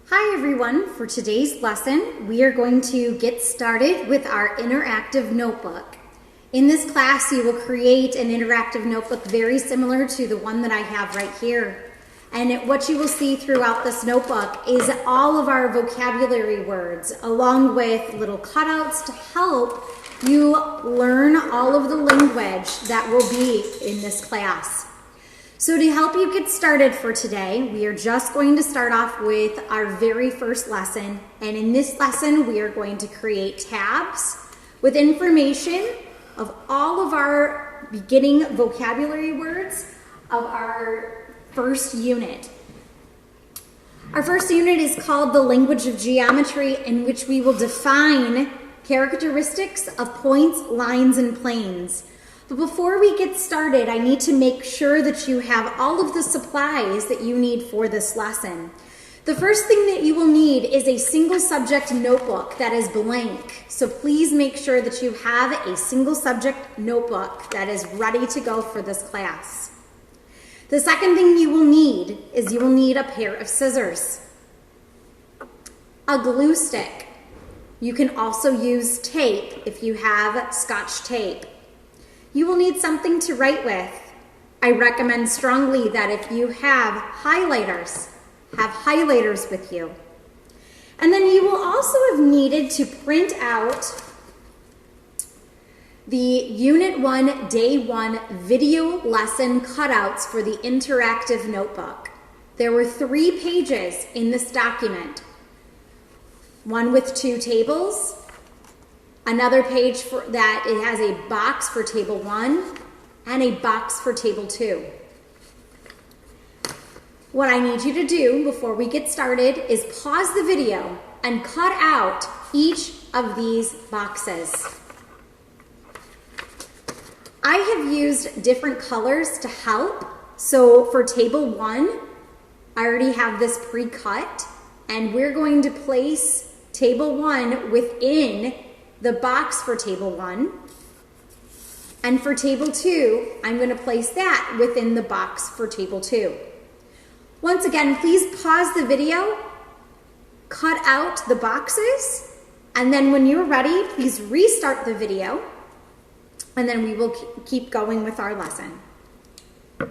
Hi everyone, for today's lesson we are going to get started with our interactive notebook. In this class you will create an interactive notebook very similar to the one that I have right here. And what you will see throughout this notebook is all of our vocabulary words along with little cutouts to help you learn all of the language that will be in this class. So to help you get started for today, we are just going to start off with our very first lesson. And in this lesson, we are going to create tabs with information of all of our beginning vocabulary words of our first unit. Our first unit is called the language of geometry, in which we will define characteristics of points, lines, and planes. But before we get started, I need to make sure that you have all of the supplies that you need for this lesson. The first thing that you will need is a single subject notebook that is blank. So please make sure that you have a single subject notebook that is ready to go for this class. The second thing you will need is you will need a pair of scissors, a glue stick. You can also use tape if you have Scotch tape. You will need something to write with. I recommend strongly that if you have highlighters with you. And then you will also have needed to print out the Unit 1, Day 1 video lesson cutouts for the interactive notebook. There were 3 pages in this document. One with 2 tables, another page that it has a box for table 1 and a box for table 2. What I need you to do before we get started is pause the video and cut out each of these boxes. I have used different colors to help. So for table 1, I already have this pre-cut, and we're going to place table 1 within the box for table 1, and for table 2, I'm going to place that within the box for table 2. Once again, please pause the video, cut out the boxes, and then when you're ready, please restart the video, and then we will keep going with our lesson. All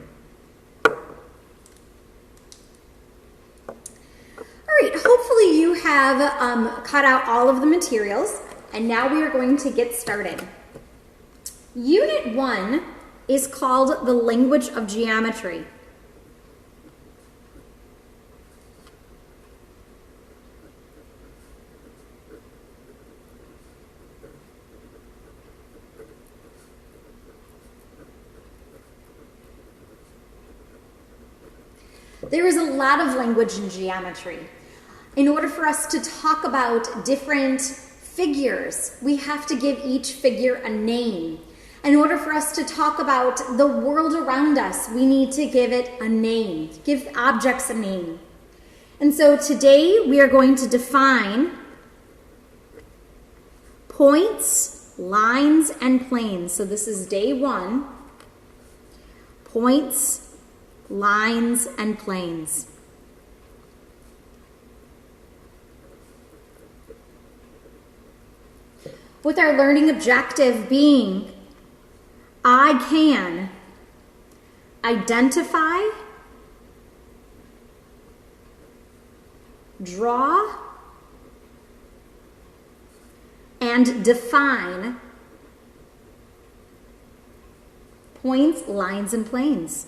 right, hopefully you have cut out all of the materials. And now we are going to get started. Unit 1 is called the language of geometry. There is a lot of language in geometry. In order for us to talk about different figures, we have to give each figure a name. In order for us to talk about the world around us, we need to give it a name, give objects a name. And so today we are going to define points, lines, and planes. So this is day 1, points, lines, and planes. With our learning objective being, I can identify, draw, and define points, lines, and planes.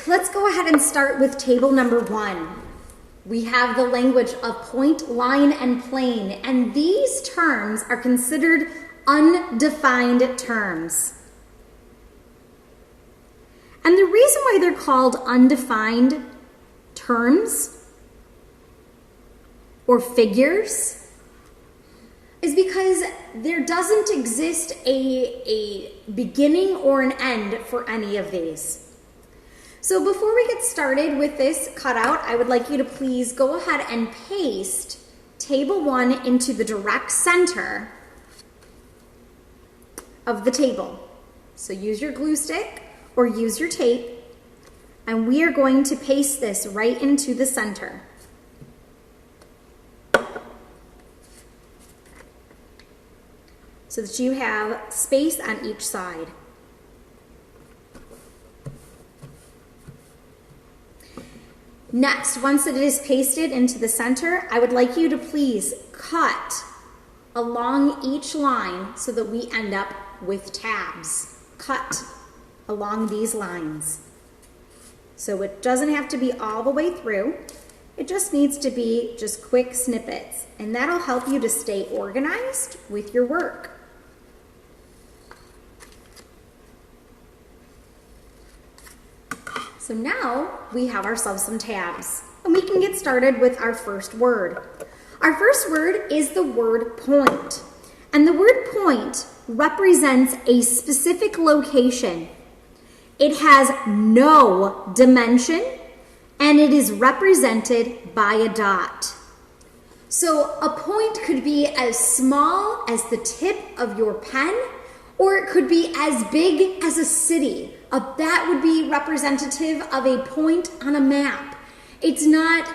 Let's go ahead and start with table number 1. We have the language of point, line, and plane, and these terms are considered undefined terms. And the reason why they're called undefined terms or figures is because there doesn't exist a beginning or an end for any of these. So before we get started with this cutout, I would like you to please go ahead and paste table 1 into the direct center of the table. So use your glue stick or use your tape, and we are going to paste this right into the center. So that you have space on each side. Next, once it is pasted into the center, I would like you to please cut along each line so that we end up with tabs. Cut along these lines. So it doesn't have to be all the way through. It just needs to be just quick snippets, and that'll help you to stay organized with your work. So now we have ourselves some tabs, and we can get started with our first word. Our first word is the word point, and the word point represents a specific location. It has no dimension, and it is represented by a dot. So a point could be as small as the tip of your pen, or it could be as big as a city. That would be representative of a point on a map. It's not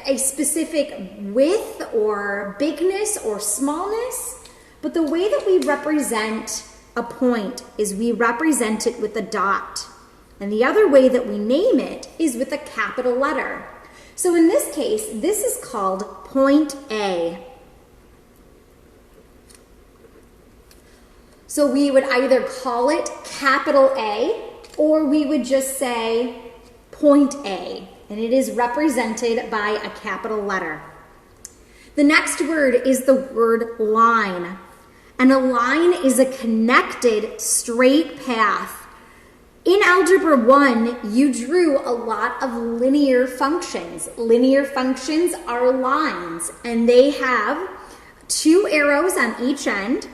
a specific width or bigness or smallness, but the way that we represent a point is we represent it with a dot. And the other way that we name it is with a capital letter. So in this case, this is called point A. So we would either call it capital A, or we would just say point A, and it is represented by a capital letter. The next word is the word line, and a line is a connected straight path. In Algebra 1, you drew a lot of linear functions. Linear functions are lines, and they have 2 arrows on each end.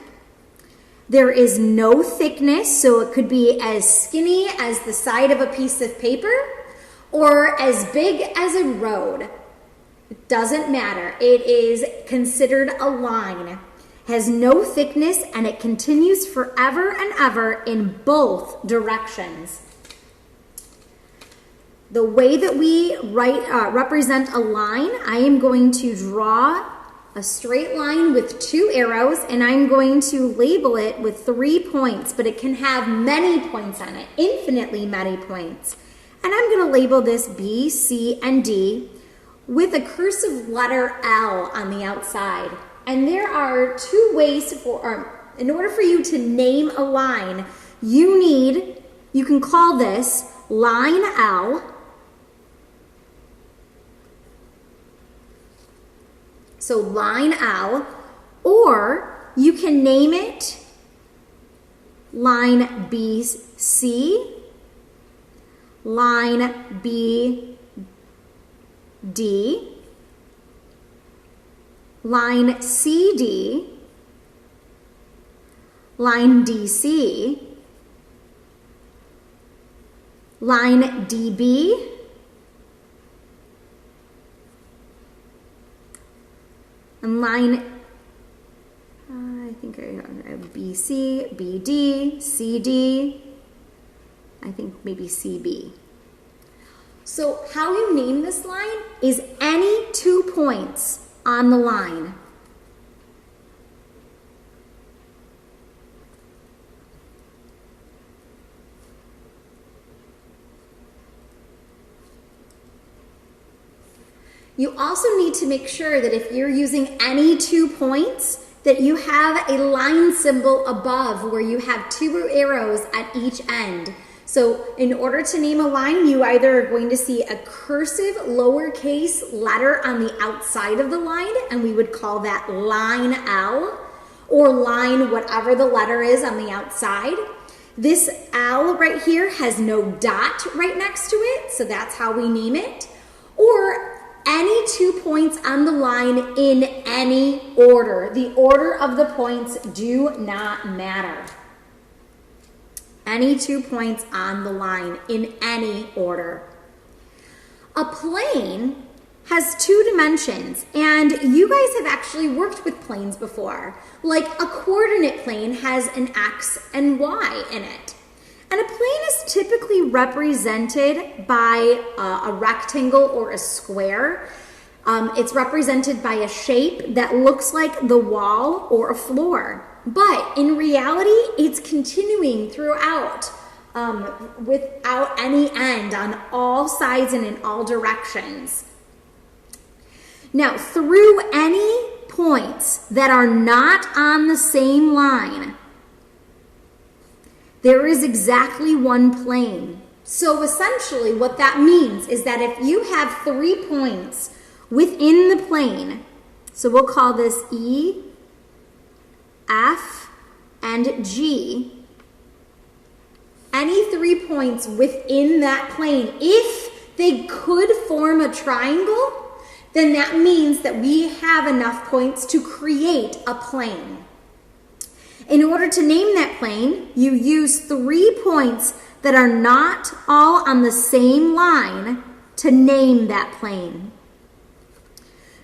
There is no thickness, so it could be as skinny as the side of a piece of paper or as big as a road. It doesn't matter. It is considered a line. Has no thickness, and it continues forever and ever in both directions. The way that we represent a line, I am going to draw a straight line with 2 arrows, and I'm going to label it with 3 points, but it can have many points on it, infinitely many points. And I'm going to label this B, C, and D with a cursive letter L on the outside. And there are 2 ways in order for you to name a line, you can call this line L. So line L, or you can name it line BC, line BD, line CD, line DC, line DB, and line, I think I have BC, BD, CD, I think maybe CB. So how you name this line is any 2 points on the line. You also need to make sure that if you're using any 2 points, that you have a line symbol above where you have 2 arrows at each end. So in order to name a line, you either are going to see a cursive lowercase letter on the outside of the line, and we would call that line L, or line whatever the letter is on the outside. This L right here has no dot right next to it, so that's how we name it. Or any 2 points on the line in any order. The order of the points do not matter. Any 2 points on the line in any order. A plane has two dimensions, and you guys have actually worked with planes before. Like a coordinate plane has an X and Y in it. And a plane is typically represented by a rectangle or a square. It's represented by a shape that looks like the wall or a floor. But in reality, it's continuing throughout without any end on all sides and in all directions. Now, through any points that are not on the same line, there is exactly one plane. So essentially what that means is that if you have 3 points within the plane, so we'll call this E, F, and G, any 3 points within that plane, if they could form a triangle, then that means that we have enough points to create a plane. In order to name that plane, you use 3 points that are not all on the same line to name that plane.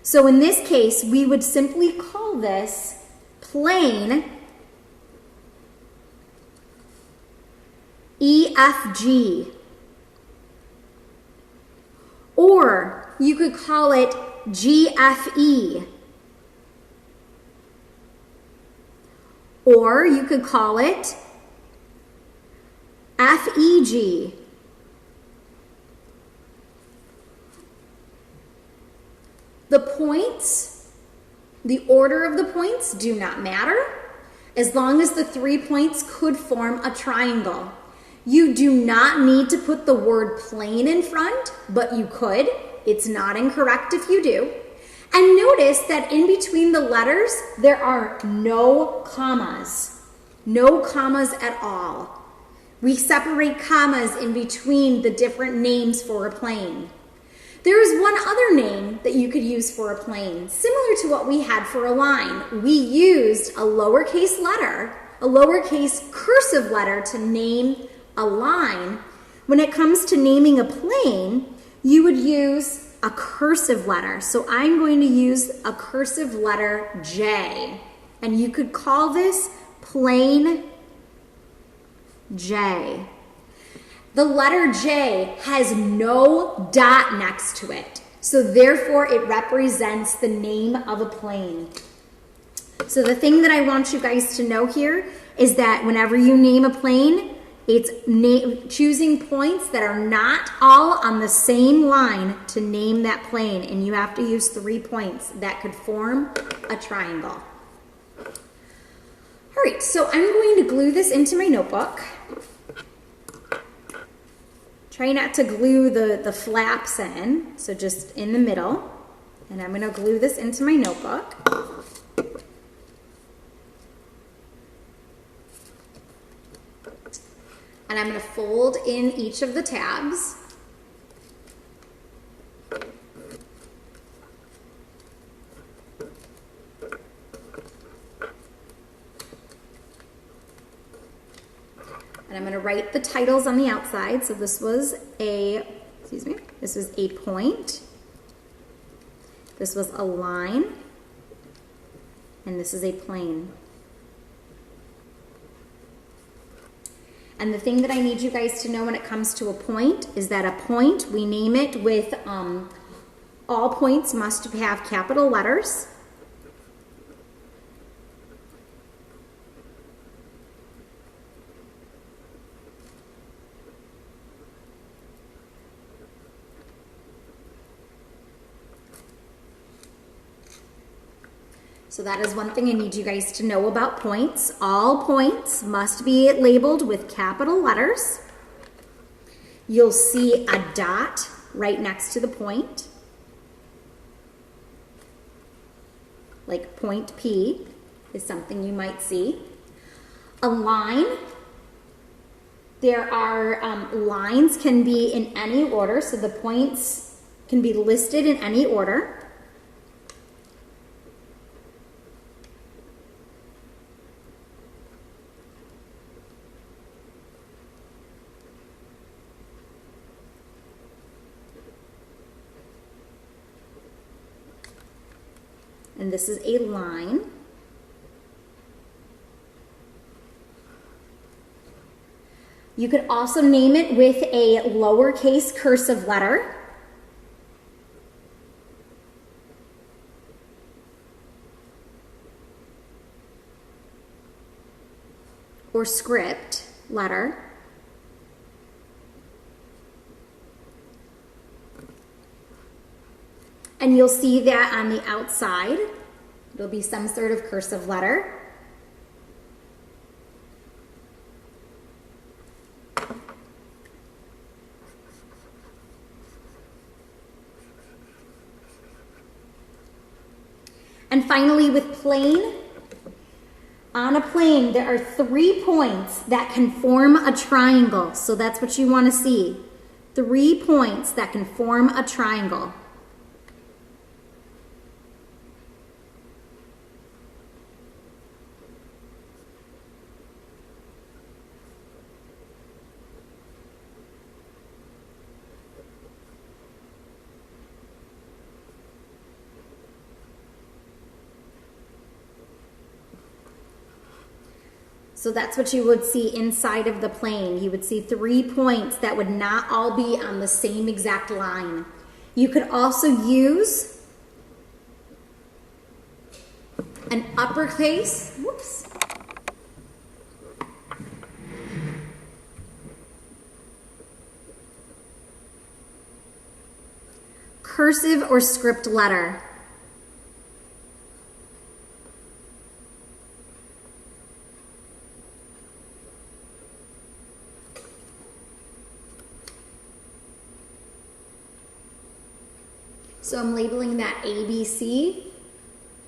So in this case, we would simply call this plane EFG. Or you could call it GFE. Or you could call it FEG. The points, the order of the points do not matter as long as the 3 points could form a triangle. You do not need to put the word plane in front, but you could. It's not incorrect if you do. And notice that in between the letters, there are no commas. No commas at all. We separate commas in between the different names for a plane. There is one other name that you could use for a plane, similar to what we had for a line. We used a lowercase letter, a lowercase cursive letter to name a line. When it comes to naming a plane, you would use a cursive letter. So I'm going to use a cursive letter J. And you could call this plane J. The letter J has no dot next to it. So therefore it represents the name of a plane. So the thing that I want you guys to know here is that whenever you name a plane, it's choosing points that are not all on the same line to name that plane, and you have to use 3 points that could form a triangle. All right, so I'm going to glue this into my notebook. Try not to glue the flaps in, so just in the middle. And I'm going to glue this into my notebook. And I'm going to fold in each of the tabs. And I'm going to write the titles on the outside. So this was a point. This was a line. And this is a plane. And the thing that I need you guys to know when it comes to a point is that a point, we name it with, all points must have capital letters. So that is one thing I need you guys to know about points. All points must be labeled with capital letters. You'll see a dot right next to the point, like point P is something you might see. A line, there are lines can be in any order, so the points can be listed in any order. and this is a line. You could also name it with a lowercase cursive letter. Or script letter. And you'll see that on the outside, there'll be some sort of cursive letter. And finally, with plane, on a plane, there are 3 points that can form a triangle. So that's what you want to see. 3 points that can form a triangle. So that's what you would see inside of the plane. You would see 3 points that would not all be on the same exact line. You could also use an uppercase, cursive or script letter. So I'm labeling that ABC.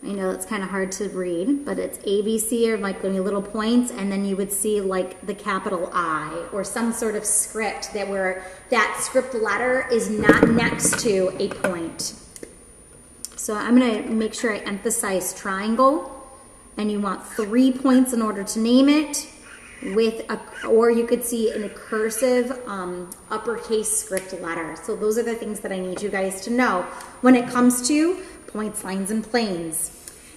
I know it's kind of hard to read, but it's ABC, or like little points, and then you would see like the capital I or some sort of script that where that script letter is not next to a point. So I'm going to make sure I emphasize triangle, and you want 3 points in order to name it. Or you could see in a cursive uppercase script letter. So those are the things that I need you guys to know when it comes to points, lines, and planes.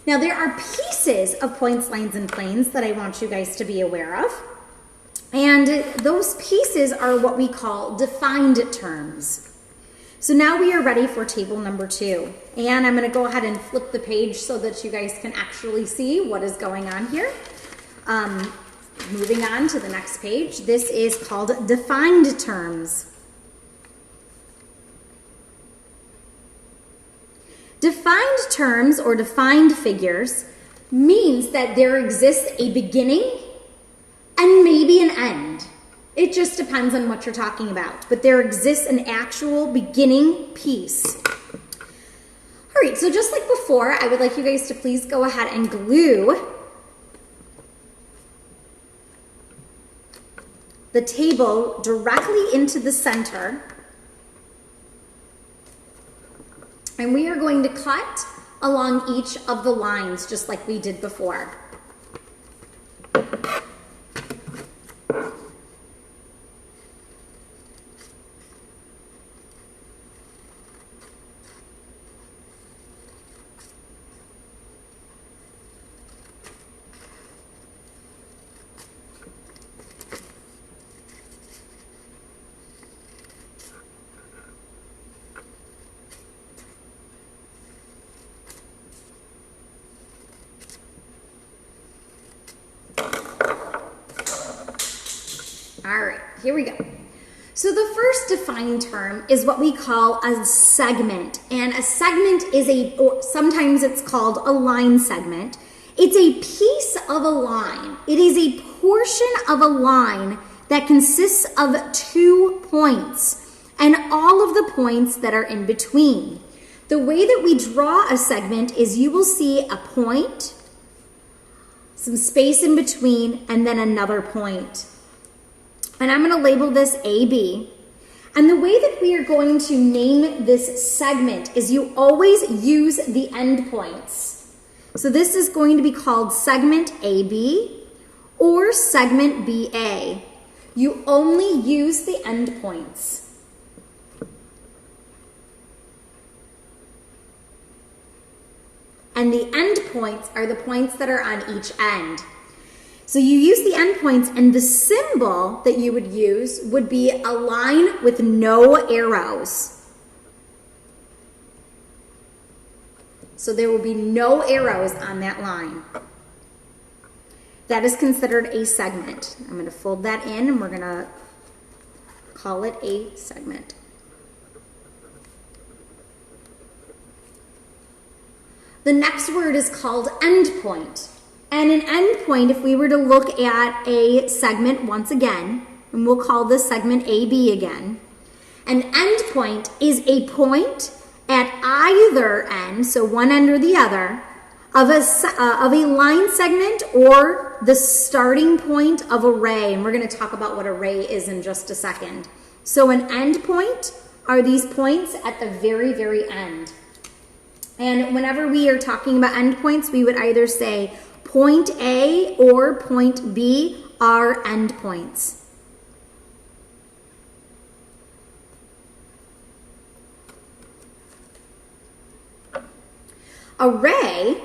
Now there are pieces of points, lines, and planes that I want you guys to be aware of. And those pieces are what we call defined terms. So now we are ready for table number 2. And I'm going to go ahead and flip the page so that you guys can actually see what is going on here. Moving on to the next page, this is called defined terms. Defined terms or defined figures means that there exists a beginning and maybe an end. It just depends on what you're talking about, but there exists an actual beginning piece. All right, so just like before, I would like you guys to please go ahead and glue the table directly into the center, and we are going to cut along each of the lines just like we did before. All right, here we go. So the first defined term is what we call a segment. And a segment is or sometimes it's called a line segment. It's a piece of a line. It is a portion of a line that consists of 2 points and all of the points that are in between. The way that we draw a segment is you will see a point, some space in between, and then another point. And I'm going to label this AB. And the way that we are going to name this segment is you always use the endpoints. So this is going to be called segment AB or segment BA. You only use the endpoints. and the endpoints are the points that are on each end. So you use the endpoints, and the symbol that you would use would be a line with no arrows. So there will be no arrows on that line. That is considered a segment. I'm going to fold that in, and we're going to call it a segment. The next word is called endpoint. And an endpoint, if we were to look at a segment once again, and we'll call this segment AB again, an endpoint is a point at either end, so one end or the other, of a line segment or the starting point of a ray. And we're going to talk about what a ray is in just a second. So an endpoint are these points at the very, very end. And whenever we are talking about endpoints, we would either say point A or point B are endpoints. A ray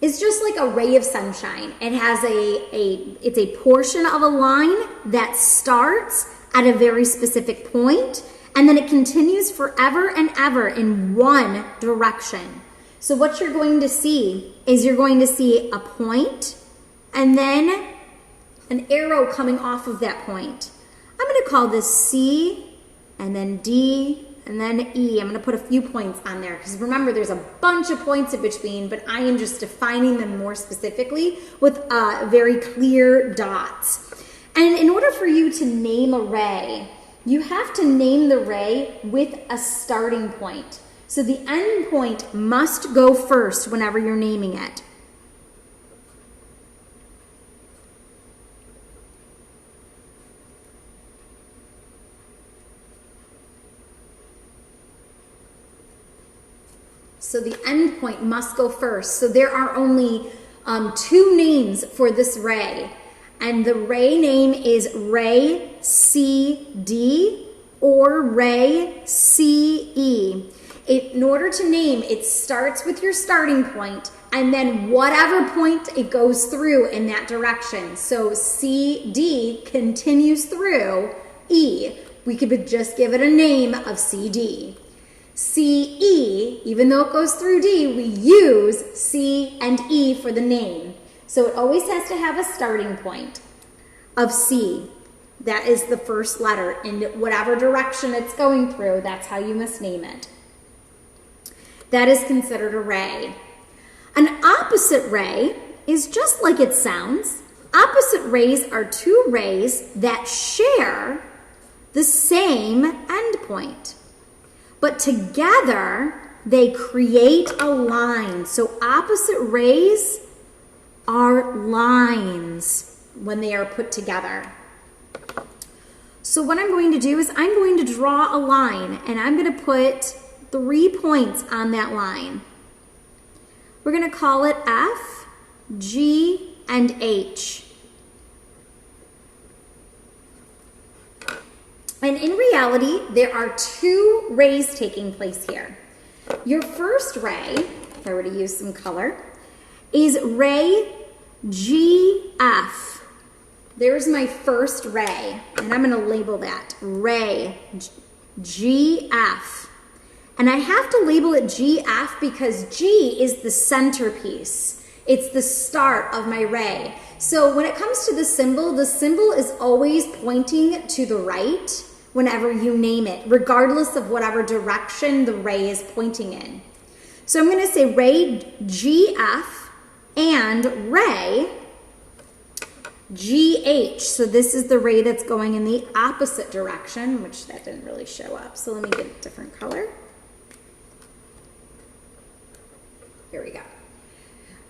is just like a ray of sunshine. It has it's a portion of a line that starts at a very specific point, and then it continues forever and ever in one direction. So what you're going to see is you're going to see a point and then an arrow coming off of that point. I'm going to call this C and then D and then E. I'm going to put a few points on there because remember there's a bunch of points in between, but I am just defining them more specifically with very clear dots. And in order for you to name a ray, you have to name the ray with a starting point. So the end point must go first whenever you're naming it. So the end point must go first. So there are only two names for this ray. And the ray name is ray CD or ray CE. In order to name, it starts with your starting point and then whatever point it goes through in that direction. So CD continues through E. We could just give it a name of CD. CE, even though it goes through D, we use C and E for the name. So it always has to have a starting point of C. That is the first letter. In whatever direction it's going through, that's how you must name it. That is considered a ray. An opposite ray is just like it sounds. Opposite rays are two rays that share the same endpoint. But together, they create a line. So opposite rays are lines when they are put together. So what I'm going to do is I'm going to draw a line, and I'm going to put 3 points on that line. We're going to call it F, G, and H. And in reality, there are 2 rays taking place here. Your first ray, if I were to use some color, is ray GF. There's my first ray, and I'm going to label that ray GF. And I have to label it GF because G is the centerpiece. It's the start of my ray. So when it comes to the symbol is always pointing to the right whenever you name it, regardless of whatever direction the ray is pointing in. So I'm going to say ray GF and ray GH. So this is the ray that's going in the opposite direction, which that didn't really show up. So let me get a different color. Here we go.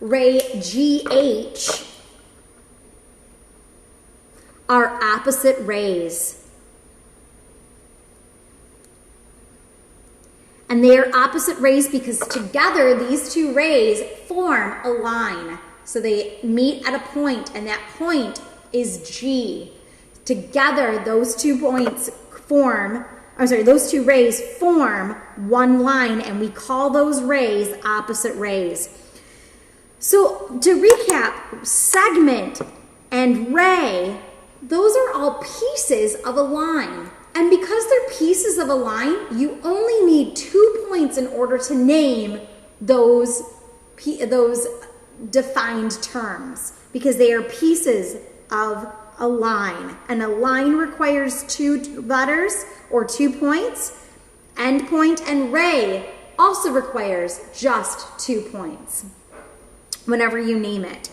Ray GH are opposite rays. And they are opposite rays because together these 2 rays form a line. So they meet at a point, and that point is G. Together those 2 points form, those 2 rays form one line, and we call those rays opposite rays. So to recap, segment and ray, those are all pieces of a line. And because they're pieces of a line, you only need 2 points in order to name those defined terms, because they are pieces of a line. And a line requires 2 letters or 2 points. Endpoint and ray also requires just 2 points whenever you name it.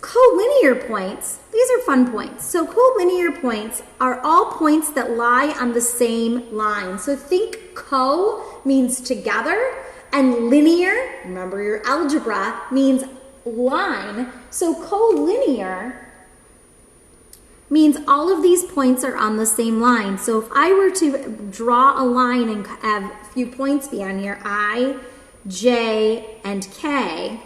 Collinear points, these are fun points. So collinear points are all points that lie on the same line. So think co means together, and linear, remember your algebra, means line. So collinear means all of these points are on the same line. So if I were to draw a line and have a few points be on here, I, J, and K,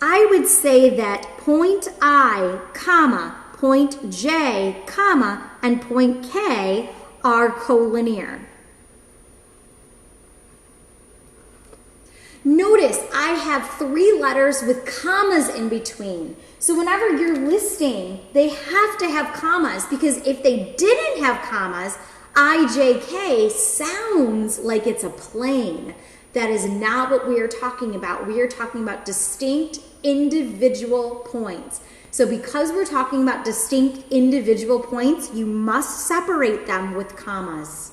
I would say that point I, comma, point J, comma, and point K are collinear. Notice I have 3 letters with commas in between. So whenever you're listing, they have to have commas, because if they didn't have commas, IJK sounds like it's a plane. That is not what we are talking about. We are talking about distinct individual points. So because we're talking about distinct individual points, you must separate them with commas.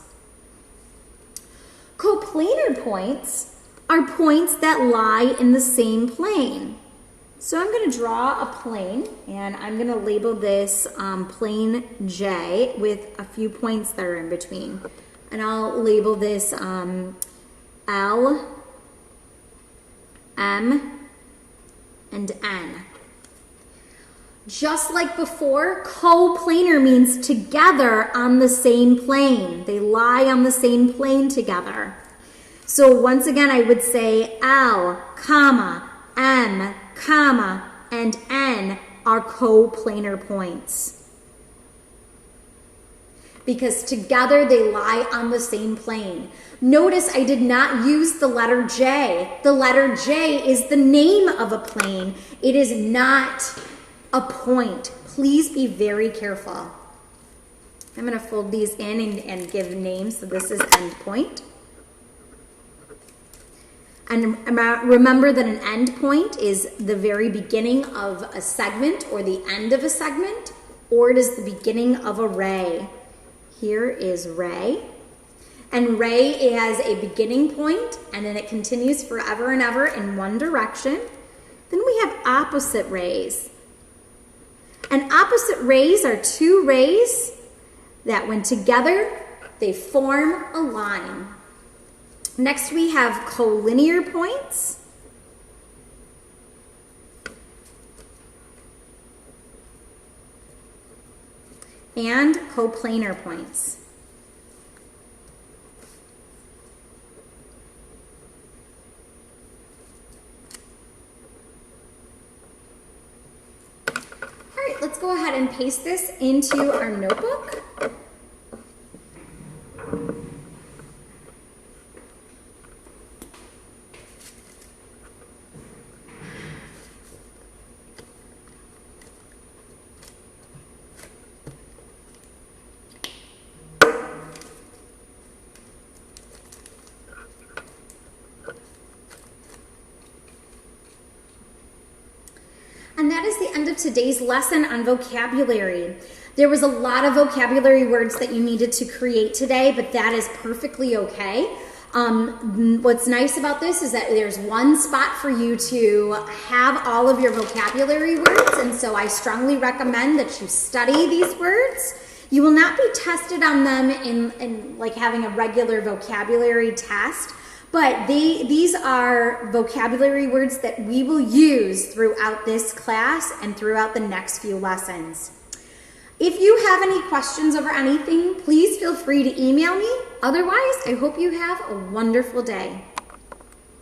Coplanar points are points that lie in the same plane. So I'm going to draw a plane, and I'm going to label this plane J with a few points that are in between. And I'll label this L, M, and N. Just like before, coplanar means together on the same plane. They lie on the same plane together. So once again, I would say L, comma, M, comma, and N are coplanar points, because together they lie on the same plane. Notice I did not use the letter J. The letter J is the name of a plane. It is not a point. Please be very careful. I'm going to fold these in and give names. So this is endpoint. And remember that an endpoint is the very beginning of a segment or the end of a segment, or it is the beginning of a ray. Here is ray. And ray has a beginning point, and then it continues forever and ever in one direction. Then we have opposite rays. And opposite rays are 2 rays that when together, they form a line. Next we have collinear points. And coplanar points. All right, let's go ahead and paste this into our notebook. And that is the end of today's lesson on vocabulary. There was a lot of vocabulary words that you needed to create today, but that is perfectly okay. What's nice about this is that there's one spot for you to have all of your vocabulary words, and so I strongly recommend that you study these words. You will not be tested on them in like having a regular vocabulary test, but these are vocabulary words that we will use throughout this class and throughout the next few lessons. If you have any questions over anything, please feel free to email me. Otherwise, I hope you have a wonderful day.